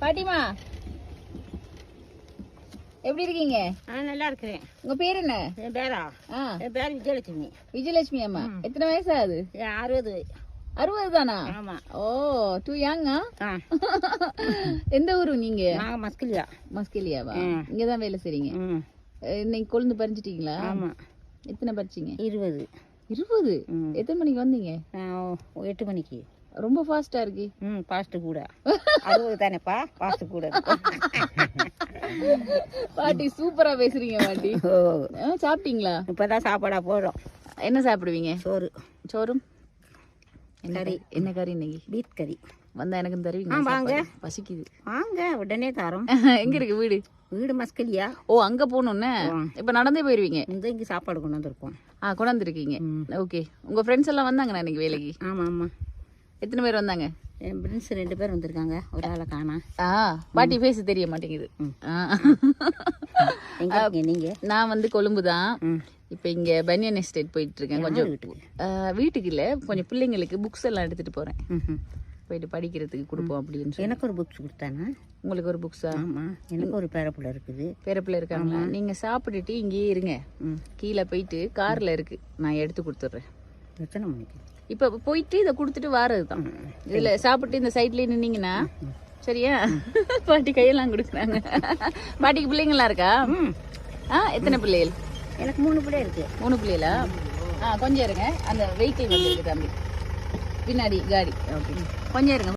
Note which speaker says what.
Speaker 1: பாட்டிமா எப்படி இருக்கீங்க?
Speaker 2: நல்லா இருக்கிறேன்.
Speaker 1: உங்க பேர் என்ன?
Speaker 2: என் பேரா? என் பேர் விஜயலட்சுமி.
Speaker 1: விஜயலட்சுமி அம்மா. எத்தனை வயசு ஆகுது?
Speaker 2: 60.
Speaker 1: 60 தானா?
Speaker 2: ஆமா.
Speaker 1: ஓ டூ யங்கா? எந்த ஊரு நீங்க?
Speaker 2: நான் மஸ்கிலியா.
Speaker 1: மஸ்கிலியாவா? இங்கதான் வேலை செய்றீங்க. இன்னைக்கு கொழுந்து பறிச்சிட்டீங்களா?
Speaker 2: ஆமா.
Speaker 1: எத்தனை பறிச்சீங்க?
Speaker 2: 20.
Speaker 1: 20? எத்தனை மணிக்கு வந்தீங்க?
Speaker 2: 8 மணிக்கு.
Speaker 1: ரொம்ப ஃபாஸ்டா இருக்கு.
Speaker 2: ஃபாஸ்ட் கூட. 60 தானேப்பா, ஃபாஸ்ட் கூட.
Speaker 1: பாட்டி சூப்பரா பேசுறீங்க பாட்டி. சாப்பிட்டீங்களா?
Speaker 2: இப்பதான் சாப்பாடா போறோம்.
Speaker 1: என்ன சாப்பிடுவீங்க?
Speaker 2: சோறு.
Speaker 1: சோறும்
Speaker 2: கறி.
Speaker 1: என்ன கறி இன்னைக்கு?
Speaker 2: பீட் கறி.
Speaker 1: வந்தா எனக்கு தருவீங்க?
Speaker 2: வாங்க.
Speaker 1: பசிக்குது.
Speaker 2: வாங்க, உடனே தரோம்.
Speaker 1: எங்க இருக்கு வீடு?
Speaker 2: வீடு மஸ்கலியா.
Speaker 1: ஓ அங்க போகணும்னு இப்ப நடந்தே போயிருவீங்க?
Speaker 2: இங்க சாப்பாடு கொண்டு வந்திருக்கோம்.
Speaker 1: கொண்டாந்துருக்கீங்க. ஓகே. உங்க ஃப்ரெண்ட்ஸ் எல்லாம் வந்தாங்க இன்னைக்கு வேலைக்கு?
Speaker 2: ஆமா ஆமா.
Speaker 1: எத்தனை பேர் வந்தாங்க?
Speaker 2: என் ஃப்ரெண்ட்ஸ் 2 பேர் வந்திருக்காங்க. ஒரு ஆளை காணா.
Speaker 1: பாட்டி பேச தெரிய மாட்டேங்குது.
Speaker 2: நீங்க?
Speaker 1: நான் வந்து கொழும்பு தான். இப்ப இங்க பனியன் எஸ்டேட் போயிட்டு இருக்கேன். கொஞ்சம் வீட்டுக்கு இல்ல, கொஞ்சம் பிள்ளைங்களுக்கு புக்ஸ் எல்லாம் எடுத்துட்டு போறேன். போயிட்டு படிக்கிறதுக்கு கொடுப்போம் அப்படின்னு சொல்லி.
Speaker 2: எனக்கு ஒரு புக்ஸ் கொடுத்தானே.
Speaker 1: உங்களுக்கு ஒரு புக்ஸா?
Speaker 2: ஆமா, எனக்கு ஒரு பேரப்பிள்ளை இருக்குது.
Speaker 1: பேரப்பிள்ளை இருக்காங்களா? நீங்க சாப்பிட்டுட்டு இங்கேயே இருங்க. கீழே போயிட்டு கார்ல இருக்கு, நான் எடுத்து கொடுத்துட்றேன்.
Speaker 2: எத்தனை மணிக்கு?
Speaker 1: இப்ப போயிட்டு இதை கொடுத்துட்டு வாரதுதான். இதுல சாப்பிட்டு இந்த சைட்லயே நின்னீங்கன்னா சரியா? பாட்டி கையெல்லாம் கொடுக்குறாங்க. பாட்டிக்கு பிள்ளைங்களா இருக்கா? எத்தனை பிள்ளைகள்?
Speaker 2: எனக்கு 3 பிள்ளை இருக்கு.
Speaker 1: 3 பிள்ளைகளா? கொஞ்சம் இருங்க, அந்த வெஹிக்கிள் வந்துருக்கு தம்பி, பின்னாடி காடி. ஓகே, கொஞ்சம் இருங்க.